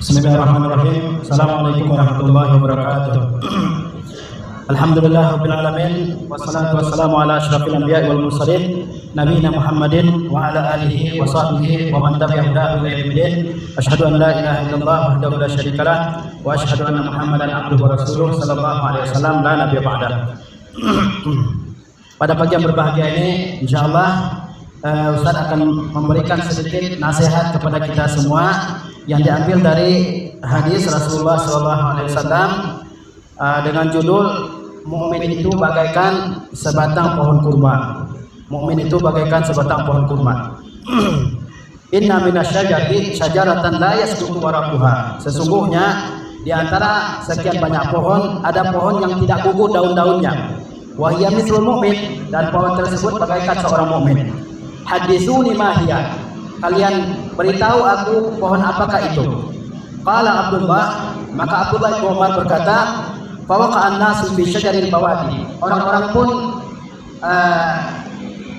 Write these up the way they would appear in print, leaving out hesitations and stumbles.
Bismillahirrahmanirrahim. Assalamualaikum warahmatullahi wabarakatuh. Alhamdulillah rabbil alamin, wassalatu wassalamu ala asyrafil anbiya'i wal mursalin nabiyina Muhammadin wa ala alihi wa sahbihi wa man tabi'ahum ila yaumil. Asyhadu an la ilaha illallah wahdahu la syarikalah wa asyhadu anna Muhammadan abduhu wa rasuluh sallallahu alaihi wasallam la nabiyya ba'da. Pada pagi yang berbahagia ini insyaallah Ustaz akan memberikan sedikit nasihat kepada kita semua yang diambil dari hadis Rasulullah SAW dengan judul mukmin itu bagaikan sebatang pohon kurma. Mukmin itu bagaikan sebatang pohon kurma. Inna minasyajari syajaratan la yasqutu waraquha. Sesungguhnya di antara sekian banyak pohon ada pohon yang tidak gugur daun-daunnya. Wa hiya mithlul mu'min, dan pohon tersebut bagaikan seorang mukmin. Haditsuni ma hiya. Kalian beritahu aku pohon apakah itu? Qala Abdullah, maka Abdullah bin Umar berkata, fawaqa'an nasu fi syajaril bawadi. Orang-orang pun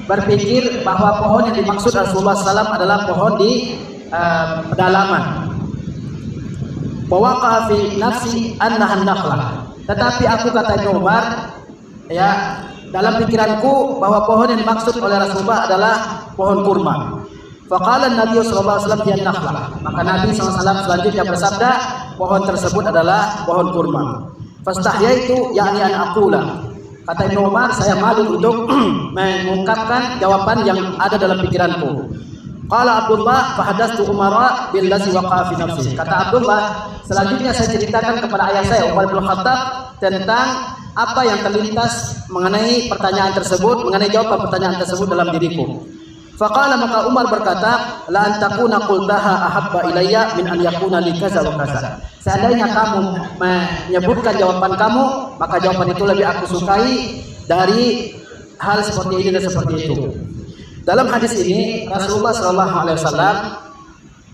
berpikir bahwa pohon yang dimaksud Rasulullah SAW adalah pohon di pedalaman. Fawaqa'a fi nafsi annaha nakhlah. Tetapi aku, kata Ibnu Umar, ya, dalam pikiranku bahwa pohon yang dimaksud oleh Rasulullah adalah pohon kurma. Faqala Nabi sallallahu alaihi wasallam hiya nakhlah. Maka Nabi SAW selanjutnya bersabda, pohon tersebut adalah pohon kurma. Fastahyaitu ya'ni an aqula. Kata Ibnu Umar, saya malu untuk mengungkapkan jawaban yang ada dalam pikiranku. Qala Abdullah fahadastu Umara billazi waqa'a fi nafsi. Kata Abdullah, selanjutnya saya ceritakan kepada ayah saya Umar bin Khattab tentang apa yang terlintas mengenai pertanyaan tersebut, mengenai jawaban pertanyaan tersebut dalam diriku. Faqala, maka Umar berkata, la antakuna qultaha ahabba ilayya min an yakuna li kaza wa kaza. Seandainya kamu menyebutkan jawaban kamu, maka jawaban itu lebih aku sukai dari hal seperti ini dan seperti itu. Dalam hadis ini Rasulullah SAW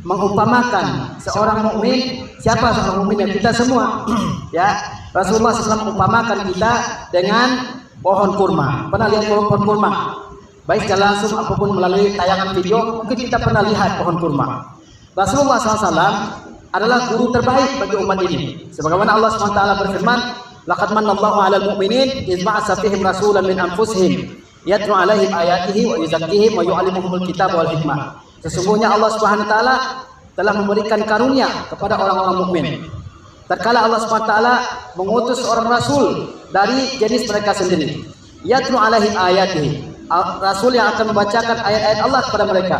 mengumpamakan seorang mukmin. Siapa seorang mukmin? Kita semua. Ya, Rasulullah SAW mengumpamakan kita dengan pohon kurma. Pernah lihat pohon kurma? Baik secara langsung apapun melalui tayangan video, mungkin kita pernah lihat pohon kurma. Rasulullah SAW adalah guru terbaik bagi umat ini. Sebagaimana Allah SWT berfirman, laqad manallahu 'alal mu'minin idz ba'atsa fihim rasulan min anfusihim yatlu 'alaihim ayatihi wa yuzakkihim wa yu'allimuhumul kitaba wal hikmah. Sesungguhnya Allah Subhanahu wa taala telah memberikan karunia kepada orang-orang mukmin. Terkala Allah Subhanahu wa taala mengutus seorang rasul dari jenis mereka sendiri. Yatlu 'alaihim ayatihi. Rasul yang akan membacakan ayat-ayat Allah kepada mereka.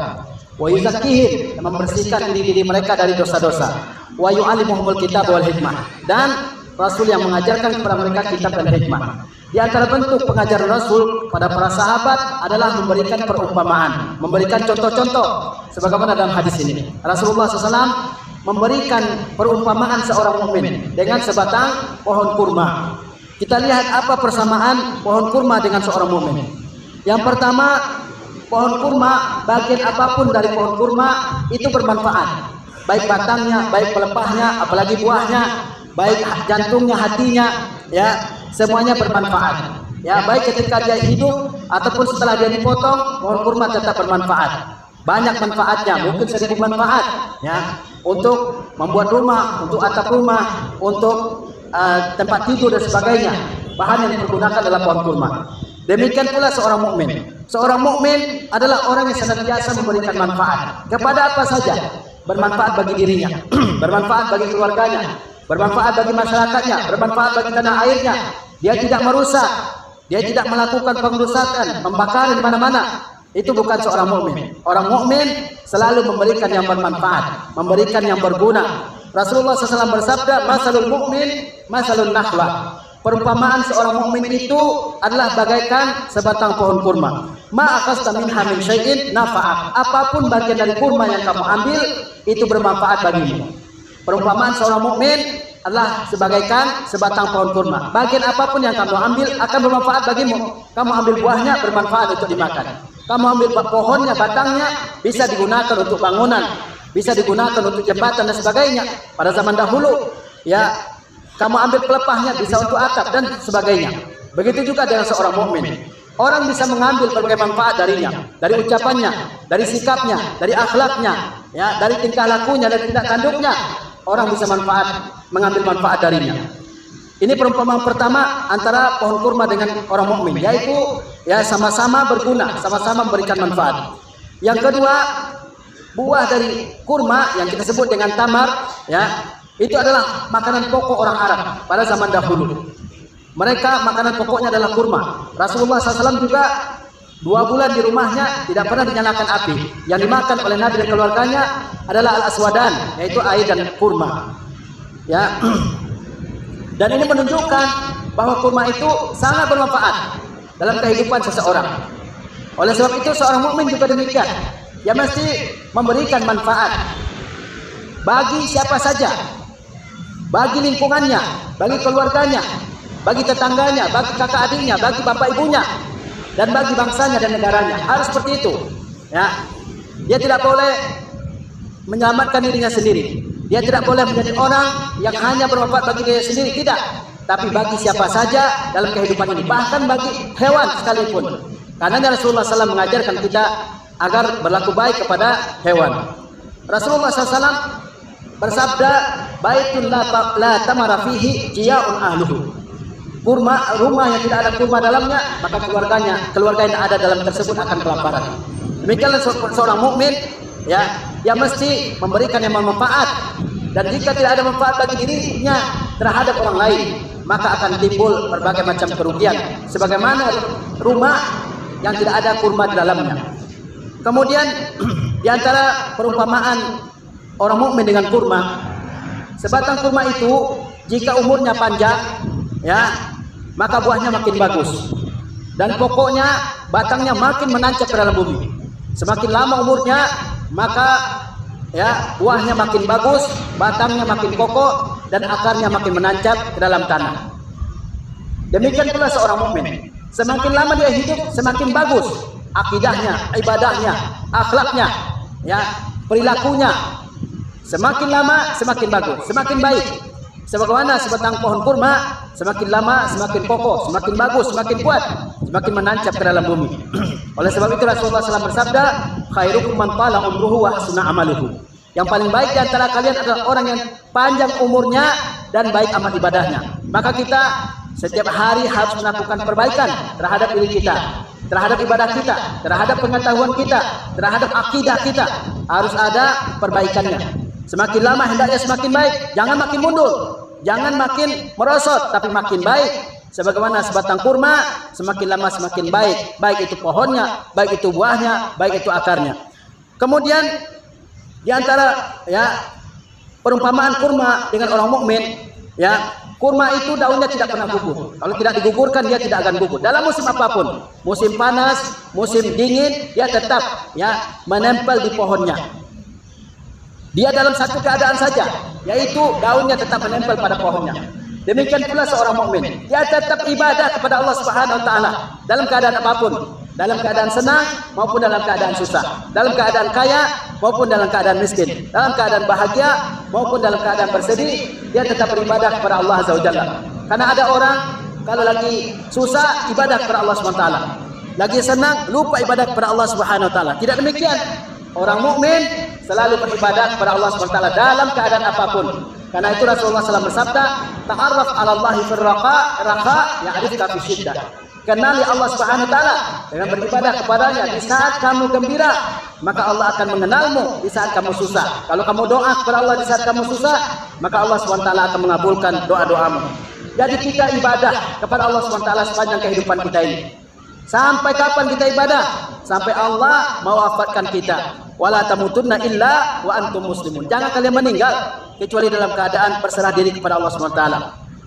Wa yuzakkihim, membersihkan diri-diri mereka dari dosa-dosa. Wa yu'allimuhumul kitaba wal hikmah. Dan rasul yang mengajarkan kepada mereka kitab dan hikmah. Di antara bentuk pengajaran Rasul pada para sahabat adalah memberikan perumpamaan, memberikan contoh-contoh. Sebagaimana dalam hadis ini, Rasulullah SAW memberikan perumpamaan seorang mukmin dengan sebatang pohon kurma. Kita lihat apa persamaan pohon kurma dengan seorang mukmin. Yang pertama, pohon kurma, bagian apapun dari pohon kurma itu bermanfaat. Baik batangnya, baik pelepahnya, apalagi buahnya, baik jantungnya, hatinya, ya, semuanya bermanfaat. Ya, baik ketika dia hidup ataupun setelah dia dipotong, pohon kurma tetap bermanfaat. Banyak manfaatnya, mungkin 1000 manfaat, ya, untuk membuat rumah, untuk atap rumah, untuk tempat tidur dan sebagainya. Bahan yang digunakan adalah pohon kurma. Demikian pula seorang mukmin. Seorang mukmin adalah orang yang senantiasa memberikan manfaat kepada apa saja. Bermanfaat bagi dirinya, bermanfaat bagi keluarganya, bermanfaat bagi masyarakatnya, bermanfaat bagi tanah airnya. Dia tidak merusak, dia tidak melakukan pengerusakan, pembakaran di mana-mana. Itu bukan seorang mukmin. Orang mukmin selalu memberikan yang bermanfaat, memberikan yang berguna. Rasulullah SAW bersabda, masalul mukmin masalun nakhlah. Perumpamaan seorang mukmin itu adalah bagaikan sebatang pohon kurma. Ma akhasta minha min syai'in nafa'ak. Apapun bagian dari kurma yang kamu ambil itu bermanfaat bagimu. Perumpamaan seorang mukmin adalah sebagaikan sebatang pohon kurma. Bagian apapun yang kamu ambil akan bermanfaat bagimu. Kamu ambil buahnya bermanfaat untuk dimakan. Kamu ambil pohonnya, batangnya bisa digunakan untuk bangunan, bisa digunakan untuk jembatan dan sebagainya. Pada zaman dahulu, ya, kamu ambil pelepahnya bisa untuk atap dan sebagainya. Begitu juga dengan seorang mukmin. Orang bisa mengambil berbagai manfaat darinya, dari ucapannya, dari sikapnya, dari akhlaknya, ya, dari tingkah lakunya, dari tindak tanduknya. orang bisa mengambil manfaat darinya. Ini perumpamaan pertama antara pohon kurma dengan orang mukmin, yaitu ya sama-sama berguna, sama-sama memberikan manfaat. Yang kedua, buah dari kurma yang kita sebut dengan tamar, ya, itu adalah makanan pokok orang Arab pada zaman dahulu. Mereka makanan pokoknya adalah kurma. Rasulullah SAW juga 2 bulan di rumahnya tidak pernah dinyalakan api. Yang dimakan oleh Nabi dan keluarganya adalah al-aswadan, yaitu air dan kurma. Ya. Dan ini menunjukkan bahwa kurma itu sangat bermanfaat dalam kehidupan seseorang. Oleh sebab itu seorang mukmin juga demikian. Dia mesti memberikan manfaat bagi siapa saja, bagi lingkungannya, bagi keluarganya, bagi tetangganya, bagi kakak adiknya, bagi bapak ibunya, dan bagi bangsanya dan negaranya. Harus seperti itu. Ya. Dia tidak boleh menyelamatkan dirinya sendiri. Dia tidak boleh menjadi orang yang hanya bermanfaat bagi dirinya sendiri, tidak. Tapi bagi siapa saja dalam kehidupan ini, bahkan bagi hewan sekalipun. Karena Rasulullah SAW mengajarkan kita agar berlaku baik kepada hewan. Rasulullah SAW bersabda, "Baitun la tamara fihi jiya'un ahluhu." Rumah yang tidak ada kurma dalamnya, maka keluarga yang ada dalam tersebut akan kelaparan. Demikianlah seorang mukmin, ya, dia mesti memberikan yang bermanfaat, dan jika tidak ada manfaat bagi dirinya terhadap orang lain, maka akan timbul berbagai macam kerugian, sebagaimana rumah yang tidak ada kurma di dalamnya. Kemudian di antara perumpamaan orang mukmin dengan kurma, sebatang kurma itu jika umurnya panjang, ya, maka buahnya makin bagus, dan pokoknya batangnya makin menancap ke dalam bumi. Semakin lama umurnya, maka ya buahnya makin bagus, batangnya makin kokoh, dan akarnya makin menancap ke dalam tanah. Demikian pula seorang mukmin, semakin lama dia hidup, semakin bagus akidahnya, ibadahnya, akhlaknya, ya, perilakunya. Semakin lama semakin bagus, semakin baik. Sebagaimana sebatang pohon kurma, semakin lama semakin kokoh, semakin bagus, semakin kuat, semakin menancap ke dalam bumi. Oleh sebab itu Rasulullah SAW bersabda, "Khairukum man tala umruhu wa hasuna amaluhu." Yang paling baik di antara kalian adalah orang yang panjang umurnya dan baik amal ibadahnya. Maka kita setiap hari harus melakukan perbaikan terhadap diri kita, terhadap ibadah kita, terhadap pengetahuan kita, terhadap akidah kita. Harus ada perbaikannya. Semakin lama hendaknya semakin baik, jangan makin mundur, jangan makin merosot, tapi makin baik. Sebagaimana sebatang kurma, semakin lama semakin baik, baik itu pohonnya, baik itu buahnya, baik itu akarnya. Kemudian di antara ya perumpamaan kurma dengan orang mukmin, ya, kurma itu daunnya tidak pernah gugur. Kalau tidak digugurkan dia tidak akan gugur. Dalam musim apapun, musim panas, musim dingin, dia tetap ya menempel di pohonnya. Dia dalam satu keadaan saja, yaitu daunnya tetap menempel pada pohonnya. Demikian pula seorang mukmin, dia tetap ibadah kepada Allah Subhanahu wa taala dalam keadaan apapun, dalam keadaan senang maupun dalam keadaan susah, dalam keadaan kaya maupun dalam keadaan miskin, dalam keadaan bahagia maupun dalam keadaan bersedih, dia tetap beribadah kepada Allah Azza wa Jalla. Karena ada orang kalau lagi susah ibadah kepada Allah Subhanahu wa taala, lagi senang lupa ibadah kepada Allah Subhanahu wa taala. Tidak demikian. Orang mukmin selalu beribadah kepada Allah Subhanahu wa taala dalam keadaan apapun. Karena itu Rasulullah SAW bersabda, "Ta'arraf 'ala Allahi fil raqa ya'rifka fi syiddah." Kenali Allah Subhanahu wa taala dengan beribadah kepadanya di saat kamu gembira, maka Allah akan mengenalmu di saat kamu susah. Kalau kamu doa kepada Allah di saat kamu susah, maka Allah Subhanahu wa taala akan mengabulkan doa-doamu. Jadi kita ibadah kepada Allah Subhanahu wa taala sepanjang kehidupan kita ini. Sampai kapan kita ibadah? Sampai Allah mewafatkan kita. Wala tamutunna illa wa antum muslimun. Jangan kalian meninggal kecuali dalam keadaan berserah diri kepada Allah Subhanahu wa taala.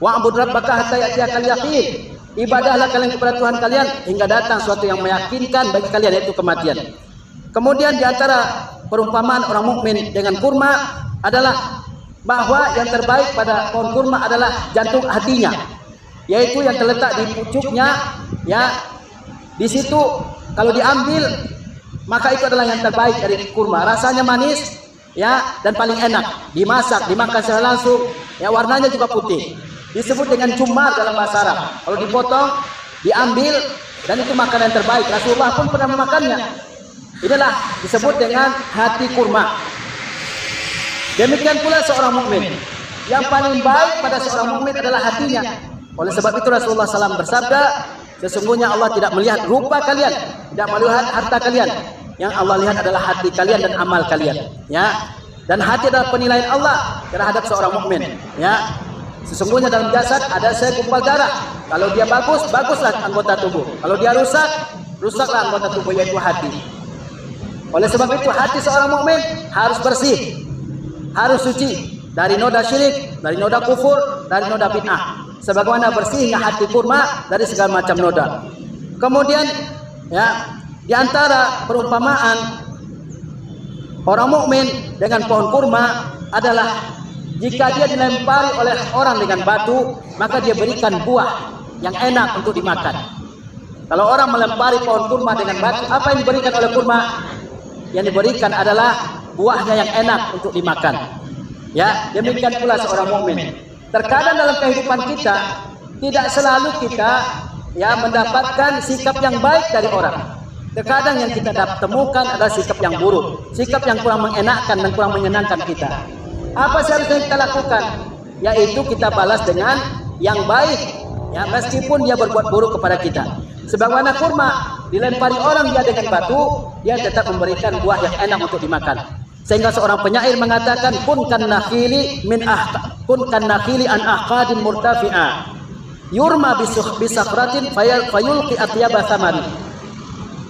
Wa'bud rabbaka hatta ya'tiyakal yaqin. Ibadahlah kalian kepada Tuhan kalian hingga datang suatu yang meyakinkan bagi kalian, yaitu kematian. Kemudian di antara perumpamaan orang mukmin dengan kurma adalah bahwa yang terbaik pada pohon kurma adalah jantung hatinya, yaitu yang terletak di pucuknya, ya. Di situ kalau diambil, maka itu adalah yang terbaik dari kurma. Rasanya manis, ya, dan paling enak. Dimasak, dimakan secara langsung, ya, warnanya juga putih. Disebut dengan cumar dalam bahasa Arab. Kalau dipotong, diambil, dan itu makanan yang terbaik. Rasulullah pun pernah memakannya. Inilah disebut dengan hati kurma. Demikian pula seorang mukmin. Yang paling baik pada seorang mukmin adalah hatinya. Oleh sebab itu Rasulullah SAW bersabda, sesungguhnya Allah tidak melihat rupa kalian, tidak melihat harta kalian. Yang Allah lihat adalah hati kalian dan amal kalian. Ya. Dan hati adalah penilaian Allah terhadap seorang mukmin. Ya. Sesungguhnya dalam jasad ada segumpal darah. Kalau dia bagus, baguslah anggota tubuh. Kalau dia rusak, rusaklah anggota tubuh, yaitu hati. Oleh sebab itu hati seorang mukmin harus bersih, harus suci dari noda syirik, dari noda kufur, dari noda bid'ah. Sebagaimana bersihnya hati kurma dari segala macam noda. Kemudian, ya, di antara perumpamaan orang mukmin dengan pohon kurma adalah jika dia dilempari oleh orang dengan batu, maka dia berikan buah yang enak untuk dimakan. Kalau orang melempari pohon kurma dengan batu, apa yang diberikan oleh kurma? Yang diberikan adalah buahnya yang enak untuk dimakan. Ya, demikian pula seorang mukmin. Terkadang dalam kehidupan kita tidak selalu kita ya mendapatkan sikap yang baik dari orang. Terkadang yang kita temukan adalah sikap yang buruk, sikap yang kurang mengenakkan dan kurang menyenangkan kita. Apa seharusnya kita lakukan? Yaitu kita balas dengan yang baik, ya, meskipun dia berbuat buruk kepada kita. Sebagaimana kurma dilempari orang dia dengan batu, dia tetap memberikan buah yang enak untuk dimakan. Sehingga seorang penyair mengatakan, kun kan nakhili an ahqadin murtafi'a yurma bisakratin fayulqi atyaba samari.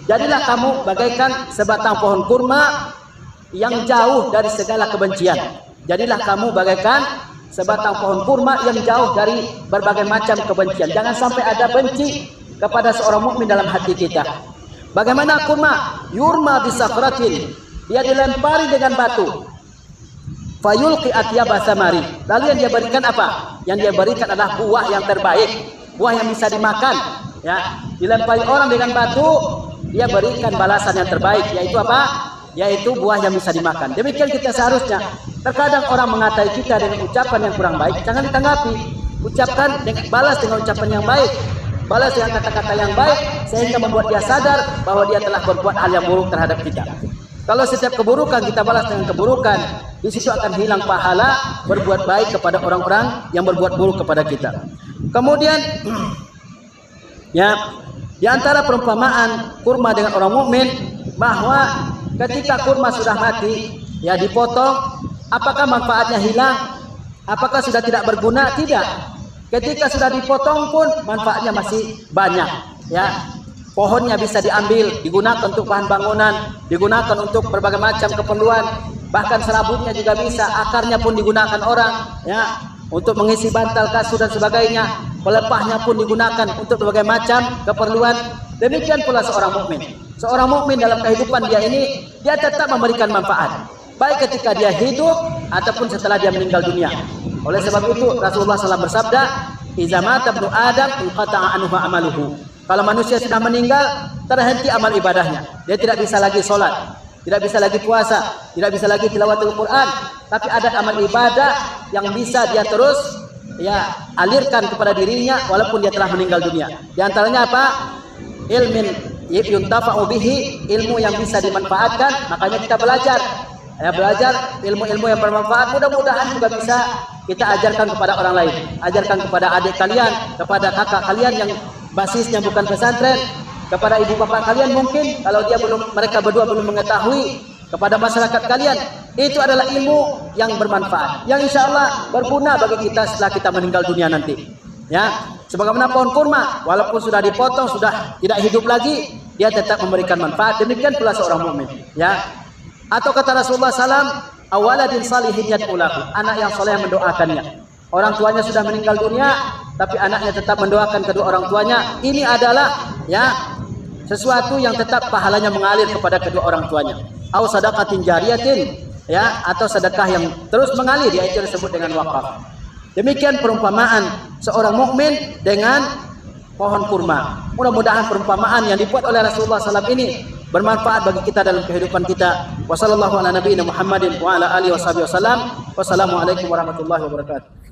Jadilah kamu bagaikan sebatang pohon kurma yang jauh dari segala kebencian. Jadilah kamu bagaikan sebatang pohon kurma yang jauh dari berbagai macam kebencian. Jangan sampai ada benci kepada seorang mukmin dalam hati kita. Bagaimana kurma? Yurma bisakratin. Dia dilempari dengan batu. Fayulqi atyaba samari. Lalu yang dia berikan apa? Yang dia berikan adalah buah yang terbaik, buah yang bisa dimakan. Ya, dilempari orang dengan batu, dia berikan balasan yang terbaik, yaitu apa? Yaitu buah yang bisa dimakan. Demikian kita seharusnya. Terkadang orang mengatai kita dengan ucapan yang kurang baik, jangan ditanggapi. Ucapkan, balas dengan ucapan yang baik, balas dengan kata-kata yang baik, sehingga membuat dia sadar bahwa dia telah berbuat hal yang buruk terhadap kita. Kalau setiap keburukan kita balas dengan keburukan, di situ akan hilang pahala berbuat baik kepada orang-orang yang berbuat buruk kepada kita. Kemudian, ya, di antara perumpamaan kurma dengan orang mukmin, bahwa ketika kurma sudah mati, ya dipotong, apakah manfaatnya hilang? Apakah sudah tidak berguna? Tidak. Ketika sudah dipotong pun manfaatnya masih banyak. Ya, pohonnya bisa diambil, digunakan untuk bahan bangunan, digunakan untuk berbagai macam keperluan. Bahkan serabutnya juga bisa, akarnya pun digunakan orang, ya, untuk mengisi bantal, kasur dan sebagainya. Pelepahnya pun digunakan untuk berbagai macam keperluan. Demikian pula seorang mukmin. Seorang mukmin dalam kehidupan dia ini, dia tetap memberikan manfaat, baik ketika dia hidup ataupun setelah dia meninggal dunia. Oleh sebab itu Rasulullah SAW bersabda, "Iza mata ibnu Adam inqata'a anhu amaluhu." Kalau manusia sudah meninggal, terhenti amal ibadahnya. Dia tidak bisa lagi sholat, tidak bisa lagi puasa, tidak bisa lagi tilawatul Quran. Tapi ada amal ibadah yang bisa dia terus ya alirkan kepada dirinya walaupun dia telah meninggal dunia. Di antaranya apa? Ilmin yuntafa'u bihi, ilmu yang bisa dimanfaatkan. Makanya kita belajar, ya, belajar ilmu-ilmu yang bermanfaat. Mudah-mudahan juga bisa kita ajarkan kepada orang lain, ajarkan kepada adik kalian, kepada kakak kalian yang basisnya bukan pesantren, kepada ibu bapak kalian mungkin kalau mereka berdua belum mengetahui, kepada masyarakat kalian. Itu adalah ilmu yang bermanfaat, yang insya Allah berguna bagi kita setelah kita meninggal dunia nanti. Ya, sebagaimana pohon kurma, walaupun sudah dipotong, sudah tidak hidup lagi, dia tetap memberikan manfaat. Demikian pula seorang mukmin. Ya, atau kata Rasulullah SAW, awaladin salihin yad'ulahu, anak yang soleh mendoakannya. Orang tuanya sudah meninggal dunia, tapi anaknya tetap mendoakan kedua orang tuanya. Ini adalah ya sesuatu yang tetap pahalanya mengalir kepada kedua orang tuanya. Au sadaqatin jariyatin, ya, atau sedekah yang terus mengalir, yaitu disebut dengan wakaf. Demikian perumpamaan seorang mukmin dengan pohon kurma. Mudah-mudahan perumpamaan yang dibuat oleh Rasulullah SAW ini bermanfaat bagi kita dalam kehidupan kita. Wassalamualaikum warahmatullahi wabarakatuh.